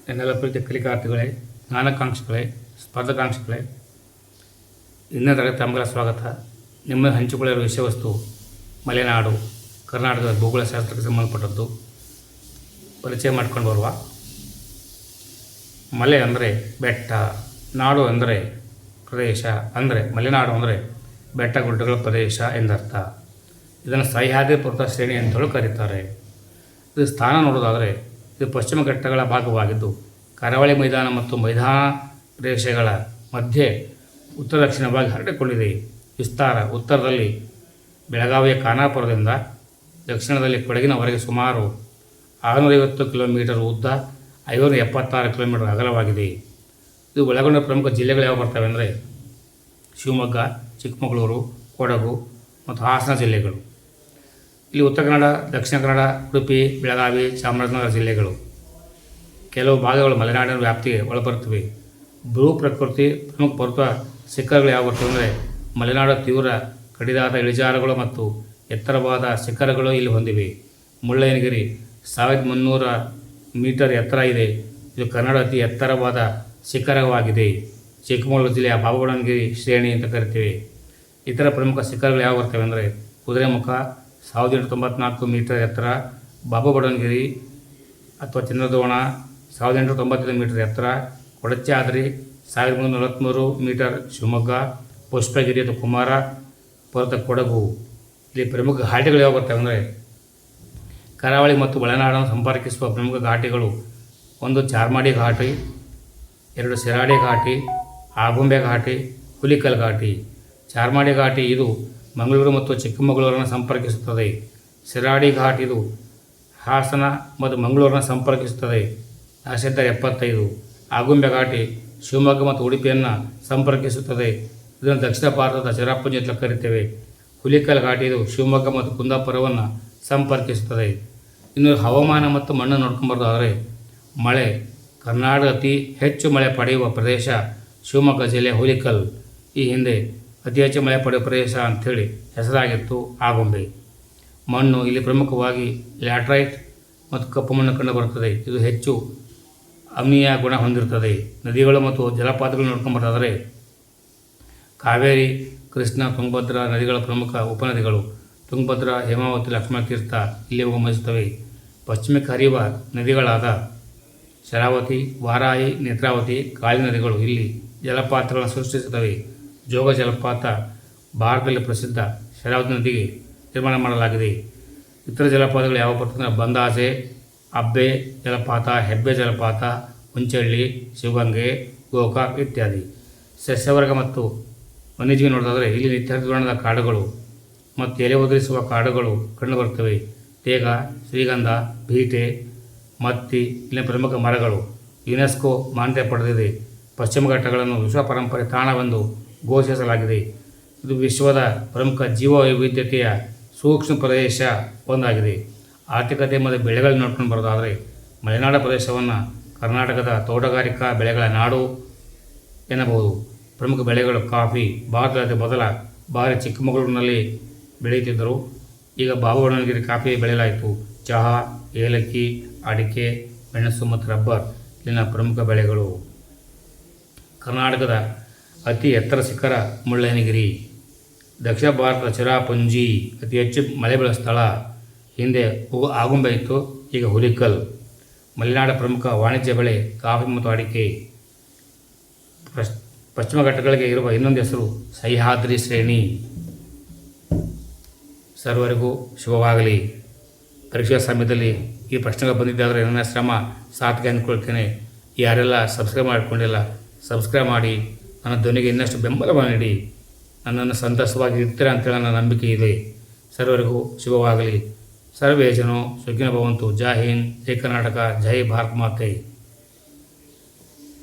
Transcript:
ನನ್ನೆಲ್ಲ ಪ್ರೀತಿ ಕಲಿಕಾರ್ಥಿಗಳೇ, ಜ್ಞಾನಾಕಾಂಕ್ಷಿಗಳೇ, ಸ್ಪರ್ಧಾಕಾಂಕ್ಷಿಗಳೇ, ಇಂದಿನ ತರಗತಿ ತಮಗೆಲ್ಲ ಸ್ವಾಗತ. ನಿಮ್ಮ ಹಂಚಿಕೊಳ್ಳಿರುವ ವಿಷಯವಸ್ತು ಮಲೆನಾಡು, ಕರ್ನಾಟಕದ ಭೂಗೋಳ ಶಾಸ್ತ್ರಕ್ಕೆ ಸಂಬಂಧಪಟ್ಟದ್ದು. ಪರಿಚಯ ಮಾಡ್ಕೊಂಡು ಬರುವ. ಮಲೆ ಅಂದರೆ ಬೆಟ್ಟ, ನಾಡು ಅಂದರೆ ಪ್ರದೇಶ, ಅಂದರೆ ಮಲೆನಾಡು ಅಂದರೆ ಬೆಟ್ಟ ಗುಡ್ಡಗಳ ಪ್ರದೇಶ ಎಂದರ್ಥ. ಇದನ್ನು ಸಹ್ಯಾದ್ರಿ ಪರ್ವತ ಶ್ರೇಣಿ ಅಂತಲೂ ಕರೀತಾರೆ. ಇದು ಸ್ಥಾನ ನೋಡೋದಾದರೆ ಇದು ಪಶ್ಚಿಮ ಘಟ್ಟಗಳ ಭಾಗವಾಗಿದ್ದು ಕರಾವಳಿ ಮೈದಾನ ಮತ್ತು ಮೈದಾನ ಪ್ರದೇಶಗಳ ಮಧ್ಯೆ ಉತ್ತರ ದಕ್ಷಿಣವಾಗಿ ಹರಡಿಕೊಂಡಿದೆ. ವಿಸ್ತಾರ: ಉತ್ತರದಲ್ಲಿ ಬೆಳಗಾವಿಯ ಖಾನಾಪುರದಿಂದ ದಕ್ಷಿಣದಲ್ಲಿ ಕೊಡಗಿನವರೆಗೆ ಸುಮಾರು 650 ಕಿಲೋಮೀಟರ್ ಉದ್ದ, 576 ಕಿಲೋಮೀಟರ್ ಅಗಲವಾಗಿದೆ. ಇದು ಒಳಗೊಂಡ ಪ್ರಮುಖ ಜಿಲ್ಲೆಗಳು ಯಾವ ಬರ್ತವೆ ಅಂದರೆ ಶಿವಮೊಗ್ಗ, ಚಿಕ್ಕಮಗಳೂರು, ಕೊಡಗು ಮತ್ತು ಹಾಸನ ಜಿಲ್ಲೆಗಳು. ಇಲ್ಲಿ ಉತ್ತರ ಕನ್ನಡ, ದಕ್ಷಿಣ ಕನ್ನಡ, ಉಡುಪಿ, ಬೆಳಗಾವಿ, ಚಾಮರಾಜನಗರ ಜಿಲ್ಲೆಗಳು. ಕೆಲವು ಭಾಗಗಳು ಮಲೆನಾಡಿನ ವ್ಯಾಪ್ತಿಗೆ ಒಳಬರುತ್ತವೆ. ಭೂ ಪ್ರಕೃತಿ ಪ್ರಮುಖ ಪರ್ವತ ಶಿಖರಗಳು ಯಾವ ಬರ್ತವೆ ಅಂದರೆ ಮಲೆನಾಡು ತೀವ್ರ ಕಡಿದಾದ ಇಳಿಜಾರುಗಳು ಮತ್ತು ಎತ್ತರವಾದ ಶಿಖರಗಳು ಇಲ್ಲಿ ಹೊಂದಿವೆ. ಮುಳ್ಳಯ್ಯನಗಿರಿ 1300 ಮೀಟರ್ ಎತ್ತರ ಇದೆ. ಇದು ಕನ್ನಡ ಅತಿ ಎತ್ತರವಾದ ಶಿಖರವಾಗಿದೆ. ಚಿಕ್ಕಮಗಳೂರು ಜಿಲ್ಲೆಯ ಬಾಬಾಬುಡನ್ಗಿರಿ ಶ್ರೇಣಿ ಅಂತ ಕರಿತೀವಿ. ಇತರ ಪ್ರಮುಖ ಶಿಖರಗಳು ಯಾವ ಬರ್ತವೆ ಅಂದರೆ ಕುದುರೆಮುಖ 1894 ಮೀಟರ್ ಎತ್ತರ, ಬಾಬಾಬುಡನ್ಗಿರಿ ಅಥವಾ ಚಂದ್ರದ್ರೋಣ 1895 ಮೀಟರ್ ಎತ್ತರ, ಕೊಡಚಾದ್ರಿ 1343 ಮೀಟರ್ ಶಿವಮೊಗ್ಗ, ಪುಷ್ಪಗಿರಿ ಅಥವಾ ಕುಮಾರ ಪರ್ವತ ಕೊಡಗು. ಇಲ್ಲಿ ಪ್ರಮುಖ ಘಾಟಿಗಳು ಯಾವ ಬರ್ತವೆ ಅಂದರೆ ಕರಾವಳಿ ಮತ್ತು ಮಲೆನಾಡನ್ನು ಸಂಪರ್ಕಿಸುವ ಪ್ರಮುಖ ಘಾಟಿಗಳು: 1 ಚಾರ್ಮಾಡಿ ಘಾಟಿ, 2 ಶಿರಾಡಿ ಘಾಟಿ, ಆಗುಂಬೆ ಘಾಟಿ, ಹುಲಿಕಲ್ ಘಾಟಿ. ಚಾರ್ಮಾಡಿ ಘಾಟಿ ಇದು ಮಂಗಳೂರು ಮತ್ತು ಚಿಕ್ಕಮಗಳೂರನ್ನು ಸಂಪರ್ಕಿಸುತ್ತದೆ. ಶಿರಾಡಿ ಘಾಟ್ ಇದು ಹಾಸನ ಮತ್ತು ಮಂಗಳೂರನ್ನು ಸಂಪರ್ಕಿಸುತ್ತದೆ, 75. ಆಗುಂಬೆ ಘಾಟಿ ಶಿವಮೊಗ್ಗ ಮತ್ತು ಉಡುಪಿಯನ್ನು ಸಂಪರ್ಕಿಸುತ್ತದೆ. ಇದನ್ನು ದಕ್ಷಿಣ ಭಾರತದ ಚಿರಾಪುಂಜಿ ಅಂತ ಕರಿತೇವೆ. ಹುಲಿಕಲ್ ಘಾಟಿ ಇದು ಶಿವಮೊಗ್ಗ ಮತ್ತು ಕುಂದಾಪುರವನ್ನು ಸಂಪರ್ಕಿಸುತ್ತದೆ. ಇನ್ನು ಹವಾಮಾನ ಮತ್ತು ಮಣ್ಣು ನೋಡ್ಕೊಂಬರೋದಾದರೆ ಮಳೆ: ಕರ್ನಾಟಕ ಅತಿ ಹೆಚ್ಚು ಮಳೆ ಪಡೆಯುವ ಪ್ರದೇಶ ಶಿವಮೊಗ್ಗ ಜಿಲ್ಲೆ ಹುಲಿಕಲ್. ಈ ಹಿಂದೆ ಅತಿ ಹೆಚ್ಚು ಮಳೆ ಪಡೆಯುವ ಪ್ರದೇಶ ಅಂಥೇಳಿ ಹೆಸರಾಗಿತ್ತು ಆಗುಂಬೆ. ಮಣ್ಣು: ಇಲ್ಲಿ ಪ್ರಮುಖವಾಗಿ ಲ್ಯಾಟ್ರೈಟ್ ಮತ್ತು ಕಪ್ಪು ಮಣ್ಣು ಕಂಡುಬರುತ್ತದೆ. ಇದು ಹೆಚ್ಚು ಅಮ್ಲೀಯ ಗುಣ ಹೊಂದಿರುತ್ತದೆ. ನದಿಗಳು ಮತ್ತು ಜಲಪಾತಗಳು ನೋಡ್ಕೊಂಬರೋದಾದರೆ ಕಾವೇರಿ, ಕೃಷ್ಣ, ತುಂಗಭದ್ರಾ ನದಿಗಳ ಪ್ರಮುಖ ಉಪನದಿಗಳು. ತುಂಗಭದ್ರಾ, ಹೇಮಾವತಿ, ಲಕ್ಷ್ಮಣತೀರ್ಥ ಇಲ್ಲಿ ಉಗಮಿಸುತ್ತವೆ. ಪಶ್ಚಿಮಕ್ಕೆ ಹರಿಯುವ ನದಿಗಳಾದ ಶರಾವತಿ, ವಾರಾಹಿ, ನೇತ್ರಾವತಿ, ಕಾಳಿ ನದಿಗಳು ಇಲ್ಲಿ ಜಲಪಾತಗಳನ್ನು ಸೃಷ್ಟಿಸುತ್ತವೆ. ಜೋಗ ಜಲಪಾತ ಭಾರತದಲ್ಲಿ ಪ್ರಸಿದ್ಧ ಶರಾವತಿ ನದಿಗೆ ನಿರ್ಮಾಣ ಮಾಡಲಾಗಿದೆ. ಇತರ ಜಲಪಾತಗಳು ಯಾವ ಬರ್ತದೆ ಬಂದಾಸೆ, ಅಬ್ಬೆ ಜಲಪಾತ, ಹೆಬ್ಬೆ ಜಲಪಾತ, ಹುಂಚಳ್ಳಿ, ಶಿವಗಂಗೆ, ಗೋಕಾಕ್ ಇತ್ಯಾದಿ. ಸಸ್ಯವರ್ಗ ಮತ್ತು ವನ್ಯಜೀವಿ ನೋಡೋದಾದರೆ ಇಲ್ಲಿ ನಿತ್ಯಧೋರಣದ ಕಾಡುಗಳು ಮತ್ತು ಎಲೆ ಉದುರಿಸುವ ಕಾಡುಗಳು ಕಂಡುಬರುತ್ತವೆ. ತೇಗ, ಶ್ರೀಗಂಧ, ಬೀಟೆ, ಮತ್ತಿ ಇಲ್ಲಿನ ಪ್ರಮುಖ ಮರಗಳು. ಯುನೆಸ್ಕೋ ಮಾನ್ಯತೆ ಪಡೆದಿದೆ. ಪಶ್ಚಿಮ ಘಟ್ಟಗಳನ್ನು ವಿಶ್ವ ಪರಂಪರೆ ತಾಣವೆಂದು ಘೋಷಿಸಲಾಗಿದೆ. ಇದು ವಿಶ್ವದ ಪ್ರಮುಖ ಜೀವ ವೈವಿಧ್ಯತೆಯ ಸೂಕ್ಷ್ಮ ಪ್ರದೇಶ ಒಂದಾಗಿದೆ. ಆರ್ಥಿಕತೆ ಮತ್ತು ಬೆಳೆಗಳನ್ನು ನೋಡ್ಕೊಂಡು ಬರೋದಾದರೆ ಮಲೆನಾಡು ಪ್ರದೇಶವನ್ನು ಕರ್ನಾಟಕದ ತೋಟಗಾರಿಕಾ ಬೆಳೆಗಳ ನಾಡು ಎನ್ನಬಹುದು. ಪ್ರಮುಖ ಬೆಳೆಗಳು ಕಾಫಿ. ಭಾರತದ ಮೊದಲ ಬಾರಿ ಚಿಕ್ಕಮಗಳೂರಿನಲ್ಲಿ ಬೆಳೆಯುತ್ತಿದ್ದರು. ಈಗ ಬಾಬಾಬುಡನ್ಗಿರಿ ಕಾಫಿ ಬೆಳೆಯಲಾಯಿತು. ಚಹಾ, ಏಲಕ್ಕಿ, ಅಡಿಕೆ, ಮೆಣಸು ಮತ್ತು ರಬ್ಬರ್ ಇಲ್ಲಿನ ಪ್ರಮುಖ ಬೆಳೆಗಳು. ಕರ್ನಾಟಕದ ಅತಿ ಎತ್ತರ ಶಿಖರ ಮುಳ್ಳಯ್ಯನಗಿರಿ. ದಕ್ಷಿಣ ಭಾರತದ ಚಿರಾಪುಂಜಿ ಅತಿ ಹೆಚ್ಚು ಮಳೆ ಬೀಳುವ ಸ್ಥಳ. ಹಿಂದೆ ಆಗುಂಬೆ ಇತ್ತು, ಈಗ ಹುಲಿಕಲ್. ಮಲೆನಾಡ ಪ್ರಮುಖ ವಾಣಿಜ್ಯ ಬೆಳೆ ಕಾಫಿ ಮತ್ತು ಅಡಿಕೆ. ಪಶ್ಚಿಮ ಘಟ್ಟಗಳಿಗೆ ಇರುವ ಇನ್ನೊಂದು ಹೆಸರು ಸಹ್ಯಾದ್ರಿ ಶ್ರೇಣಿ. ಸರ್ವರಿಗೂ ಶುಭವಾಗಲಿ. ಪರೀಕ್ಷಾ ಸಮಯದಲ್ಲಿ ಈ ಪ್ರಶ್ನೆಗಳು ಬಂದಿದ್ದಾದರೆ ನನ್ನ ಶ್ರಮ ಸಾರ್ಥಕ ಅಂದ್ಕೊಳ್ತೇನೆ. ಯಾರೆಲ್ಲ ಸಬ್ಸ್ಕ್ರೈಬ್ ಮಾಡಿಕೊಂಡಿಲ್ಲ ಸಬ್ಸ್ಕ್ರೈಬ್ ಮಾಡಿ, ನನ್ನ ಧ್ವನಿಗೆ ಇನ್ನಷ್ಟು ಬೆಂಬಲವನ್ನು ನೀಡಿ ನನ್ನನ್ನು ಸಂತಸವಾಗಿ ಇರ್ತೀರ ಅಂತೇಳಿ ನನ್ನ ನಂಬಿಕೆ ಇದೆ. ಸರ್ವರಿಗೂ ಶುಭವಾಗಲಿ. ಸರ್ವೇ ಜನೋ ಸುಖಿನೋ ಭವಂತು. ಜೈ ಹಿಂದ್, ಜೈ ಕರ್ನಾಟಕ, ಜೈ ಭಾರತ್ ಮಾತೆ.